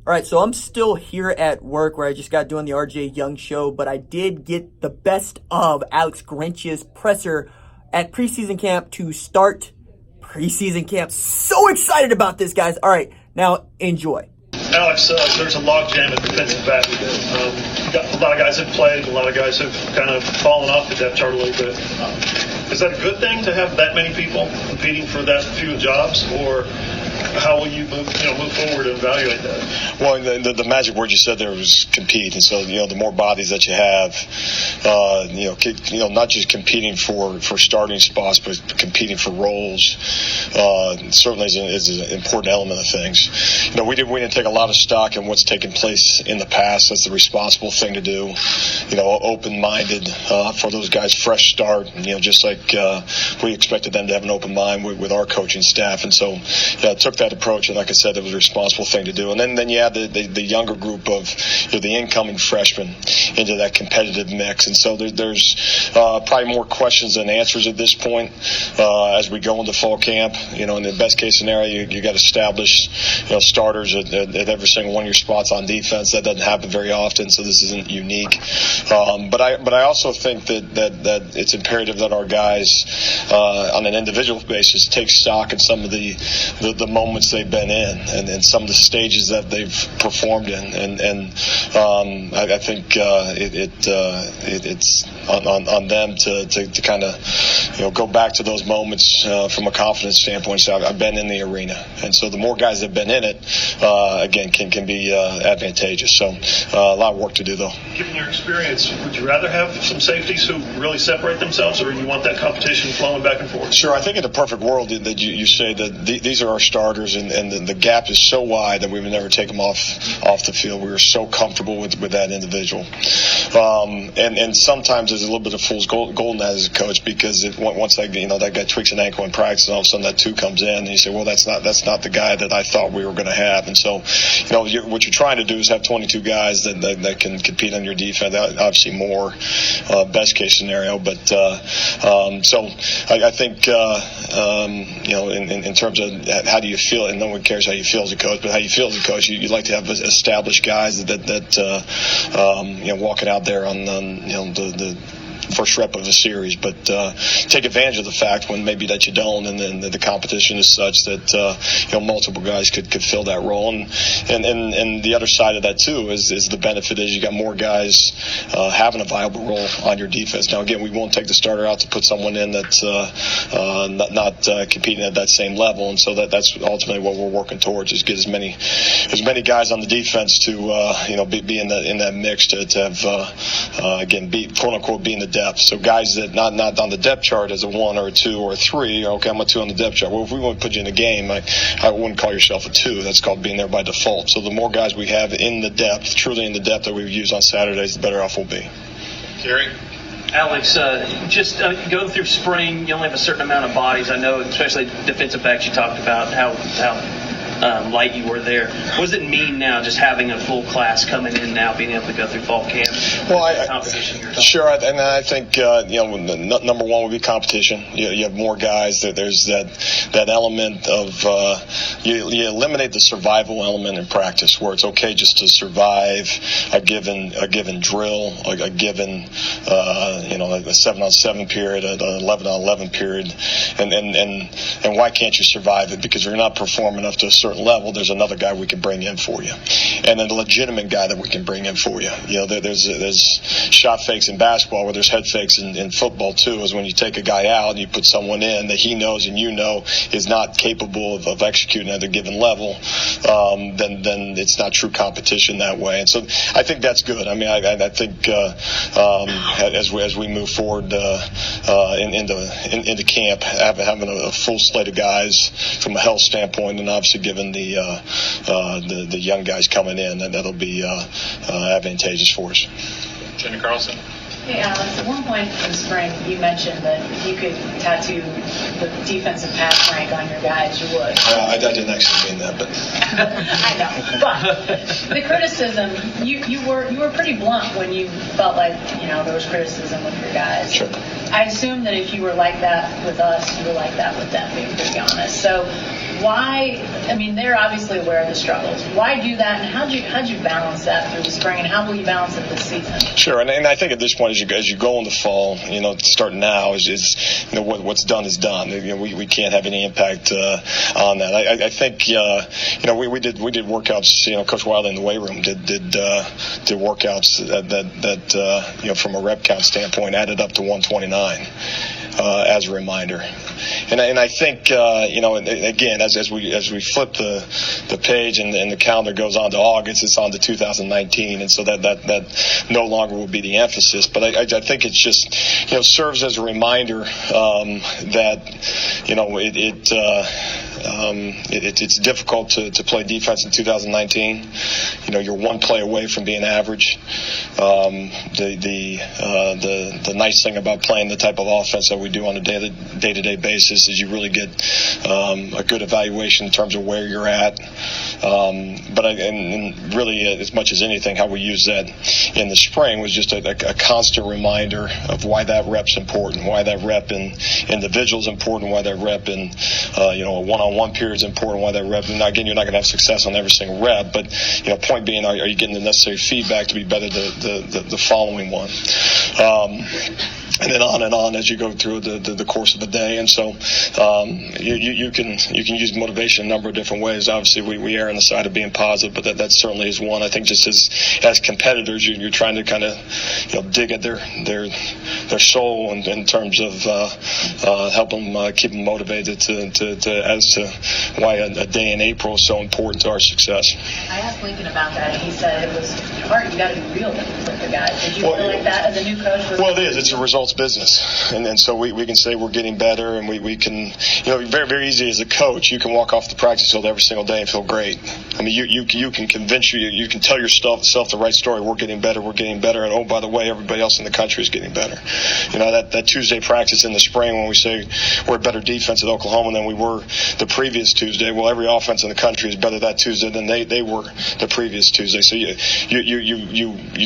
All right, so I'm still here at work where I just got doing the RJ Young show, but I did get the best of Alex Grinch's presser at preseason camp to start preseason camp. So excited about this, guys. All right, now enjoy. Alex, there's a logjam at defensive back. A lot of guys have played. A lot of guys have kind of fallen off the depth chart a little bit. Is that a good thing to have that many people competing for that few jobs, or how will you move forward and evaluate that? Well, the magic word you said there was compete, and so the more bodies that you have, not just competing for starting spots, but competing for roles, certainly is an important element of things. We didn't take a lot of stock in what's taken place in the past. That's the responsible thing to do. Open-minded for those guys, fresh start. Just like we expected them to have an open mind with our coaching staff, and so took that approach, and like I said, it was a responsible thing to do. And then you add the younger group of the incoming freshmen into that competitive mix, and so there's probably more questions than answers at this point as we go into fall camp. In the best case scenario, you got established starters at every single one of your spots on defense. That doesn't happen very often, so this isn't unique. But I also think that it's imperative that our guys on an individual basis take stock in some of the moments they've been in and some of the stages that they've performed in, and I think it's on them to kind of go back to those moments from a confidence standpoint. So I've been in the arena, and so the more guys that have been in it, again, can be advantageous. So a lot of work to do, though. Given your experience, would you rather have some safeties who really separate themselves, or you want that competition flowing back and forth? Sure. I think in the perfect world that you say that these are our starters, and the gap is so wide that we would never take them off the field. We were so comfortable with that individual. And sometimes there's a little bit of fool's gold in that as a coach, because once that guy tweaks an ankle in practice, and all of a sudden that 2 comes in, and you say, well, that's not the guy that I thought we were going to have. And so, what you're trying to do is have 22 guys that can compete on your defense. Obviously more best case scenario, but so I think in terms of how do you feel, and no one cares how you feel as a coach, but how you feel as a coach, you'd like to have established guys that walking out there on the first rep of the series, but take advantage of the fact when maybe that you don't, and then the competition is such that multiple guys could fill that role, and the other side of that too is the benefit is you got more guys having a viable role on your defense. Now again, we won't take the starter out to put someone in that's not competing at that same level, and so that's ultimately what we're working towards, is get as many guys on the defense to be in that mix to have again be quote unquote be in the depth. So guys that not on the depth chart as a 1 or a 2 or a 3, okay, I'm a 2 on the depth chart. Well, if we want to put you in a game, I wouldn't call yourself a 2. That's called being there by default. So the more guys we have in the depth, truly in the depth that we use on Saturdays, the better off we'll be. Gary? Alex, just going through spring, you only have a certain amount of bodies. I know, especially defensive backs, you talked about how light you were there. What does it mean now, just having a full class coming in now, being able to go through fall camp? Well, sure, and I think number one would be competition. You have more guys. There's that element of you eliminate the survival element in practice, where it's okay just to survive a given drill, like a given a 7-on-7 period, an 11-on-11 period, and why can't you survive it? Because you're not performing enough to a certain level. There's another guy we can bring in for you, and then a legitimate guy that we can bring in for you. There's shot fakes in basketball, where there's head fakes in football too. Is when you take a guy out and you put someone in that he knows and is not capable of executing at a given level, then it's not true competition that way. And so I think that's good. I mean, I think as we move forward into camp, having a full slate of guys from a health standpoint, and obviously given the young guys coming in, and that'll be advantageous for us. Jenny Carlson. Hey, Alex, at one point in spring, you mentioned that if you could tattoo the defensive pass rank on your guys, you would. I didn't actually mean that, but I know. But the criticism, you were pretty blunt when you felt like there was criticism with your guys. Sure. I assume that if you were like that with us, you were like that with them, being pretty honest. So why, I mean, they're obviously aware of the struggles. Why do that, and how'd you balance that through the spring, and how will you balance it this season? Sure, and I think at this point, as you go in the fall, starting now, is what's done is done. We can't have any impact on that. I think we did workouts. Coach Wiley in the weight room did workouts that from a rep count standpoint added up to 129 as a reminder. And I think again, as we flip the page and the calendar goes on to August, it's on to 2019, and so that no longer will be the emphasis. But I think it's just serves as a reminder that it's difficult to play defense in 2019. You're one play away from being average. The nice thing about playing the type of offense that we do on a day-to-day basis is you really get a good evaluation in terms of where you're at. But really, as much as anything, how we use that in the spring was just a constant reminder of why that rep's important, why that rep in individual is important, why that rep in a one-on-one period is important, why that rep. Now, again, you're not going to have success on every single rep, but point being, are you getting the necessary feedback to be better the following one? And then on as you go through the course of the day. And so you can use motivation a number of different ways. Obviously, we err on the side of being positive, but that certainly is one. I think just as competitors, you're trying to kind of dig at their soul in terms of help them keep them motivated as to why a day in April is so important to our success. I asked Lincoln about that, and he said it was hard. You got to be real with the guys. Did you feel like that as a new coach? Well, it is. It's a results business, and so we can say we're getting better, and we can very, very easy as a coach. You can walk off the practice field every single day and feel great. I mean, you can convince you can tell yourself the right story. We're getting better, and oh, by the way, everybody else in the country is getting better. That Tuesday practice in the spring when we say we're a better defense at Oklahoma than we were the previous Tuesday. Well, every offense in the country is better that Tuesday than they were the previous Tuesday. So you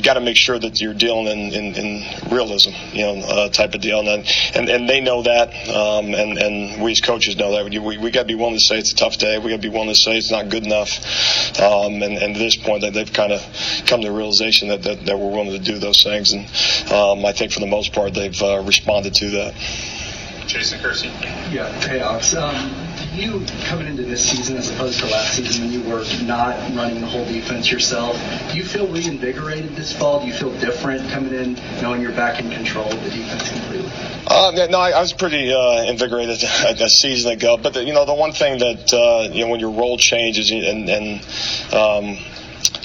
got to make sure that you're dealing in realism, type of deal, and they know that, and we as coaches know that. We got to be willing to say it's a tough day. We got to be willing to say it's not good enough, and at this point that they've kind of come to the realization that we're willing to do those things, and I think for the most part they've responded to that. Jason Kersey. Yeah, hey Alex. You coming into this season as opposed to last season when you were not running the whole defense yourself, do you feel reinvigorated this fall? Do you feel different coming in knowing you're back in control of the defense completely? No, I was pretty invigorated a season ago. But the one thing that when your role changes and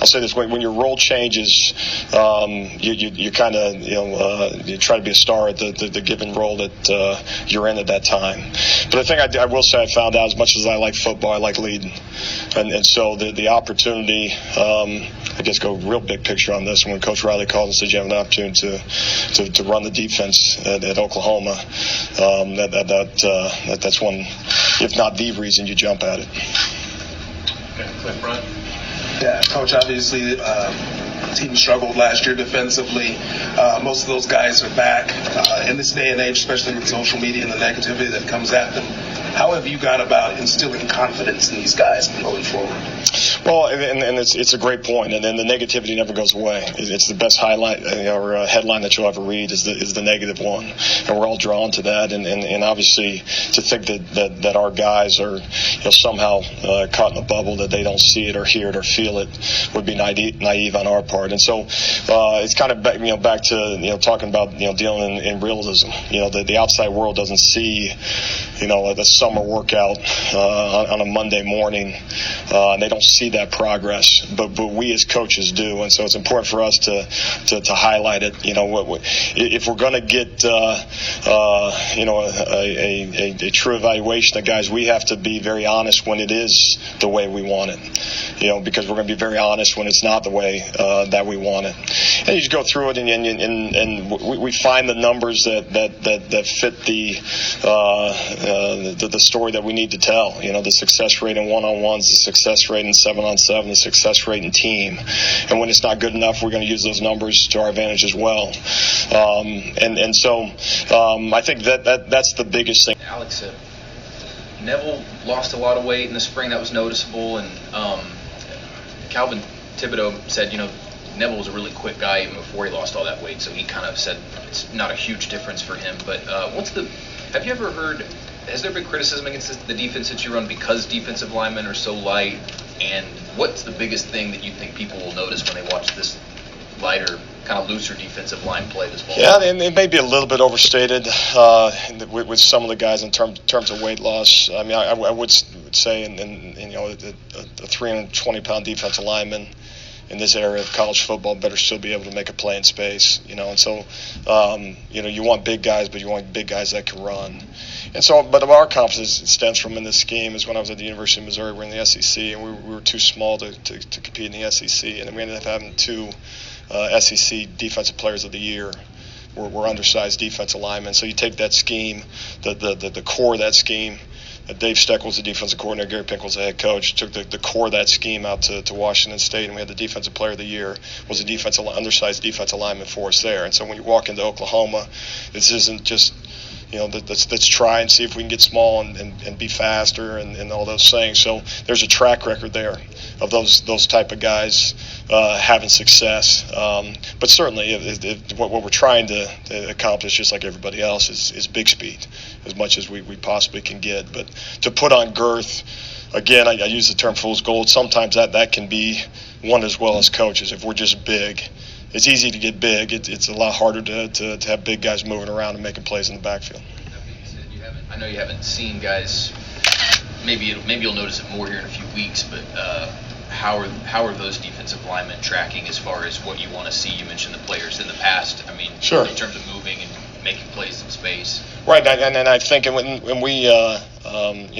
I'll say this way: when your role changes, you kind of you try to be a star at the given role that you're in at that time. But the thing I will say I found out, as much as I like football, I like leading, and so the opportunity. I guess go real big picture on this. When Coach Riley called and said you have an opportunity to run the defense at Oklahoma, that's one, if not the reason, you jump at it. Okay, Cliff Brunt. Yeah, Coach, obviously the team struggled last year defensively. Most of those guys are back. In this day and age, especially with social media and the negativity that comes at them, how have you gone about instilling confidence in these guys going forward? Well, and it's a great point, and then the negativity never goes away. It's the best highlight or headline that you'll ever read is the negative one, and we're all drawn to that. And obviously, to think that our guys are somehow caught in a bubble, that they don't see it or hear it or feel it, would be naive on our part. And so it's kind of back to talking about dealing in realism. The outside world doesn't see the summer workout on a Monday morning. They don't see that progress, but we as coaches do, and so it's important for us to highlight it. If we're going to get a true evaluation of guys, we have to be very honest when it is the way we want it. Because we're going to be very honest when it's not the way that we want it. And you just go through it, and we find the numbers that fit the story that we need to tell. The success rate in one-on-ones, the success rate in 7-on-7, the success rate in team. And when it's not good enough, we're going to use those numbers to our advantage as well. And so I think that's the biggest thing. Alex, Neville lost a lot of weight in the spring. That was noticeable. And Calvin Thibodeau said, Neville was a really quick guy even before he lost all that weight. So he kind of said it's not a huge difference for him. But have you ever heard, has there been criticism against the defense that you run because defensive linemen are so light? And what's the biggest thing that you think people will notice when they watch this lighter, kind of looser defensive line play this fall? Yeah, it may be a little bit overstated with some of the guys in terms of weight loss. I mean, I would say, a 320-pound defensive lineman in this area of college football better still be able to make a play in space, and so, you want big guys, but you want big guys that can run. And so, but our confidence stems from in this scheme is when I was at the University of Missouri, we're in the SEC, and we were too small to compete in the SEC, and then we ended up having two SEC Defensive Players of the Year. We're undersized defensive linemen. So you take that scheme, the core of that scheme. Dave Steckel's the defensive coordinator, Gary Pinkel's the head coach. Took the core of that scheme out to Washington State, and we had the Defensive Player of the Year. Was a undersized defensive lineman for us there. And so when you walk into Oklahoma, this isn't just let's try and see if we can get small and be faster and all those things. So there's a track record there of those type of guys having success. But certainly what we're trying to accomplish, just like everybody else, is big speed as much as we possibly can get. But to put on girth, again, I use the term fool's gold. Sometimes that can be won as well as coaches. If we're just big, it's easy to get big. It's a lot harder to have big guys moving around and making plays in the backfield. I know you haven't seen guys. Maybe you'll notice it more here in a few weeks. But how are those defensive linemen tracking as far as what you want to see? You mentioned the players in the past. I mean, sure. In terms of moving and making plays in space. Right, and I think when we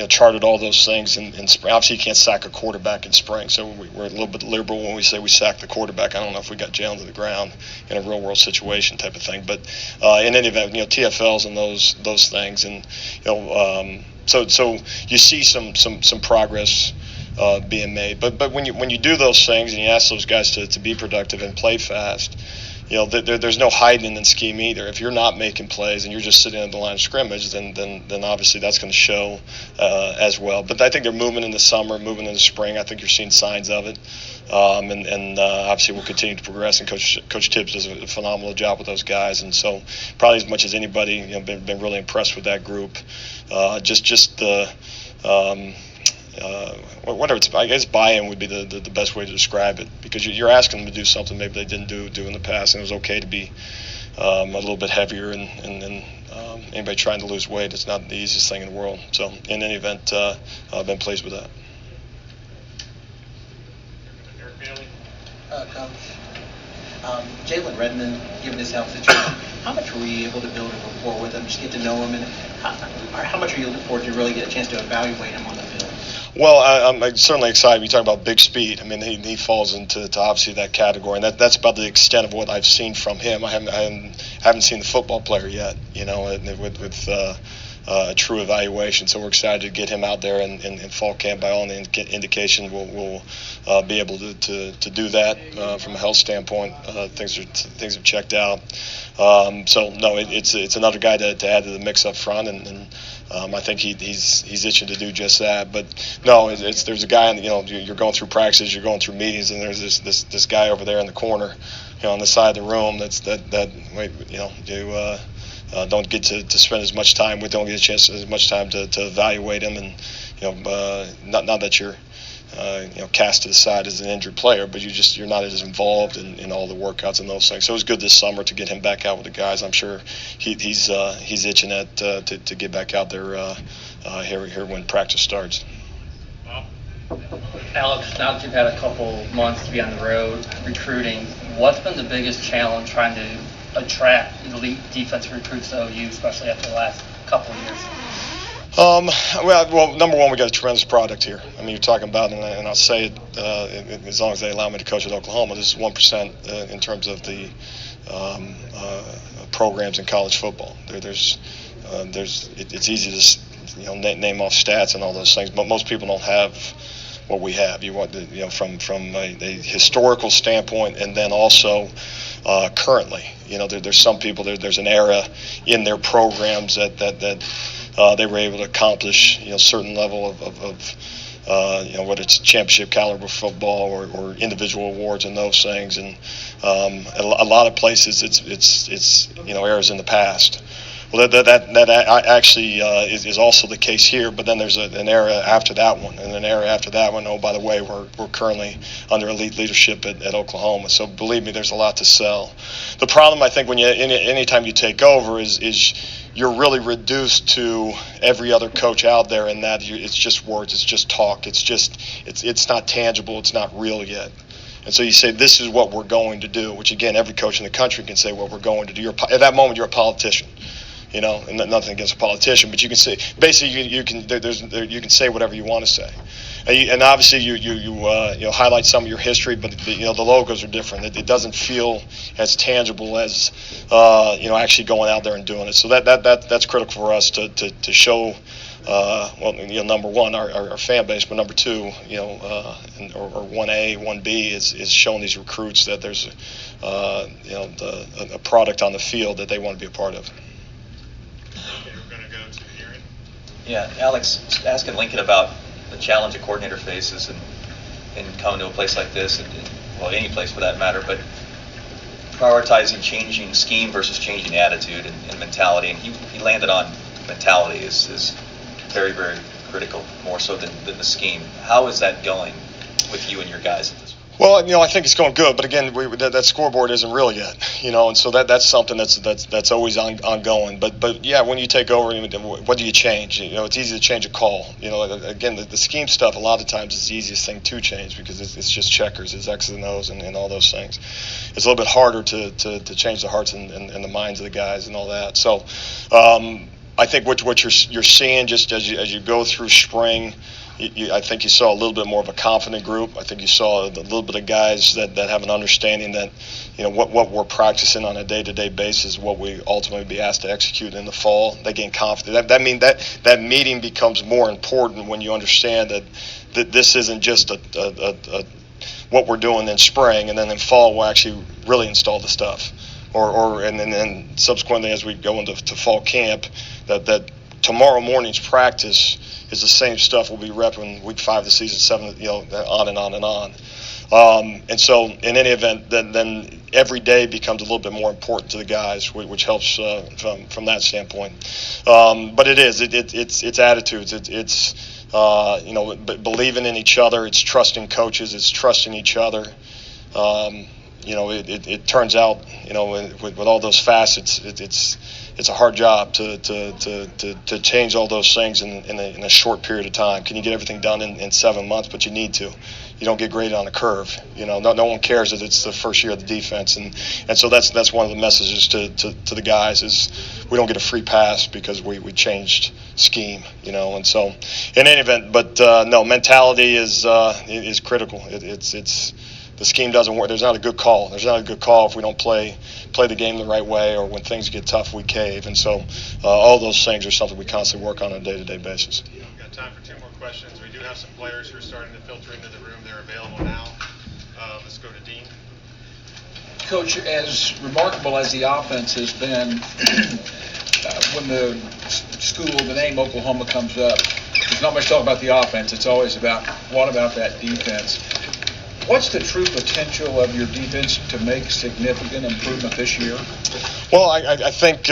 charted all those things in spring, obviously you can't sack a quarterback in spring, so we're a little bit liberal when we say we sack the quarterback. I don't know if we got jailed to the ground in a real world situation type of thing, but in any event, TFLs and those things, and so you see some progress being made, but when you do those things and you ask those guys to be productive and play fast, there's no hiding in scheme either. If you're not making plays and you're just sitting at the line of scrimmage, then obviously that's going to show as well. But I think they're moving in the summer, moving in the spring. I think you're seeing signs of it, and obviously we'll continue to progress. And Coach Tibbs does a phenomenal job with those guys, and so probably as much as anybody, been really impressed with that group. Just the. Whatever I guess buy-in would be the best way to describe it, because you're asking them to do something maybe they didn't do in the past, and it was okay to be a little bit heavier, and anybody trying to lose weight, it's not the easiest thing in the world. So in any event, I've been pleased with that. Coach, Jalen Redmond, given his health situation, how much were you able to build a rapport with him, just get to know him, and how much are you looking forward to really get a chance to evaluate him on the field? Well, I'm certainly excited. You talk about big speed. I mean, he falls into obviously that category, and that's about the extent of what I've seen from him. I haven't seen the football player yet, with a true evaluation. So we're excited to get him out there in fall camp. By all indication, we'll be able to do that from a health standpoint. Things have checked out. So no, it's another guy to add to the mix up front, and I think he's itching to do just that. But no, there's a guy you're going through practices, you're going through meetings, and there's this guy over there in the corner, on the side of the room you don't get to spend as much time with, don't get a chance as much time to evaluate him, and not that you're cast to the side as an injured player, but you're not as involved in all the workouts and those things. So it was good this summer to get him back out with the guys. I'm sure he's itching to get back out there here when practice starts. Alex, now that you've had a couple months to be on the road recruiting, what's been the biggest challenge trying to attract elite defensive recruits to OU, especially after the last couple of years? Well, number one, we got a tremendous product here. I mean, you're talking about, and I'll say it as long as they allow me to coach at Oklahoma, this is 1% in terms of the programs in college football. It's easy to name off stats and all those things, but most people don't have what we have. You want from a historical standpoint, and then also currently. There's some people there's an era in their programs that they were able to accomplish, certain level of whether it's championship caliber football or individual awards and those things. And a lot of places it's eras in the past. Well, that actually is also the case here. But then there's an era after that one, and an era after that one. Oh, by the way, we're currently under elite leadership at Oklahoma. So believe me, there's a lot to sell. The problem, I think, when anytime you take over is you're really reduced to every other coach out there, in that it's just words, it's just talk, it's not tangible, it's not real yet. And so you say, this is what we're going to do, which again, every coach in the country can say what we're going to do. At that moment, you're a politician. And nothing against a politician, but you can say, basically, you can say whatever you want to say, and obviously you highlight some of your history, but the logos are different. It doesn't feel as tangible as actually going out there and doing it. So that's critical for us to show. Number one, our fan base, but number two, or 1A, 1B is showing these recruits that there's a product on the field that they want to be a part of. Yeah, Alex, asking Lincoln about the challenge a coordinator faces in coming to a place like this, and any place for that matter, but prioritizing changing scheme versus changing attitude and mentality, and he landed on mentality is very, very critical, more so than the scheme. How is that going with you and your guys at this point? Well, I think it's going good, but again, that scoreboard isn't real yet, and so that's something that's always ongoing. But yeah, when you take over, what do you change? It's easy to change a call. Again, the scheme stuff a lot of times is the easiest thing to change because it's just checkers, it's X's and O's and all those things. It's a little bit harder to change the hearts and the minds of the guys and all that. So I think what you're seeing just as you go through spring. I think you saw a little bit more of a confident group. I think you saw a little bit of guys that have an understanding that, what we're practicing on a day-to-day basis, what we ultimately be asked to execute in the fall. They gain confidence. That means that meeting becomes more important when you understand that this isn't just what we're doing in spring, and then in fall we'll actually really install the stuff, and then subsequently as we go into fall camp, that tomorrow morning's practice is the same stuff we'll be repping week 5 of the season, 7, on and on and on. And so in any event, then every day becomes a little bit more important to the guys, which helps from that standpoint. But it's attitudes. It's believing in each other. It's trusting coaches. It's trusting each other. It turns out, with all those facets, it's a hard job to change all those things in a short period of time. Can you get everything done in 7 months? But you need to. You don't get graded on a curve. No one cares that it's the first year of the defense, and so that's one of the messages to the guys is we don't get a free pass because we changed scheme. And so in any event, but no, mentality is critical. It's the scheme doesn't work. There's not a good call. There's not a good call if we don't play the game the right way, or when things get tough, we cave. And so all those things are something we constantly work on a day-to-day basis. We've got time for 2 more questions. We do have some players who are starting to filter into the room. They're available now. Let's go to Dean. Coach, as remarkable as the offense has been, when the name Oklahoma comes up, there's not much talk about the offense. It's always about, what about that defense? What's the true potential of your defense to make significant improvement this year? Well, I think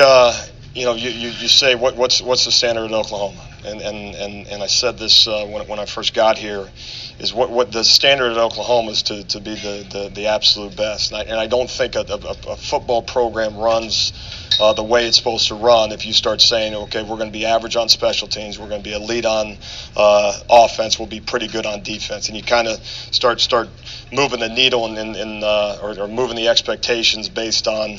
you say what's the standard in Oklahoma, and I said this when I first got here, is what the standard at Oklahoma is to be the absolute best, and I don't think a football program runs the way it's supposed to run if you start saying, okay, we're going to be average on special teams, we're going to be elite on offense, we'll be pretty good on defense, and you kind of start moving the needle or moving the expectations based on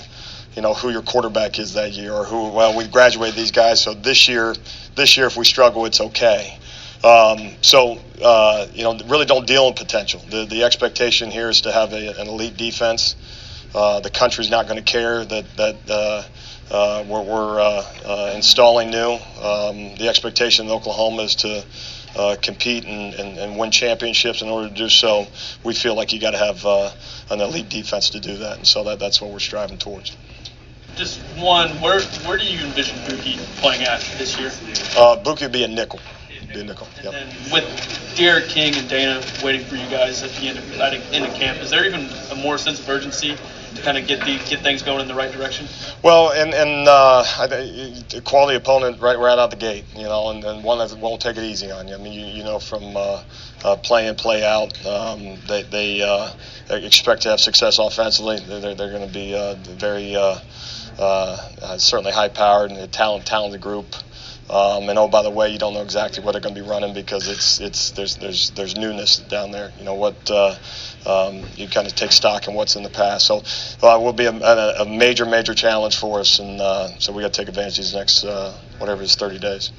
who your quarterback is that year, or we graduated these guys, so this year if we struggle, it's okay. Really don't deal in potential. The expectation here is to have an elite defense. The country's not going to care that we're installing new. The expectation in Oklahoma is to compete and win championships. In order to do so, we feel like you got to have an elite defense to do that, and so that's what we're striving towards. Just one, where do you envision Buki playing at this year? Buki would be a nickel. And then with Derek King and Dana waiting for you guys at the end of camp, is there even a more sense of urgency to kind of get things going in the right direction? Well, a quality opponent right out the gate, and one that won't take it easy on you. I mean, you know from play in, play out, they expect to have success offensively. They're going to be very certainly high-powered and a talented group. And oh, by the way, you don't know exactly what they're going to be running because there's newness down there. You know what you kind of take stock in what's in the past. So it will be a major challenge for us, and so we got to take advantage of these next whatever it is 30 days.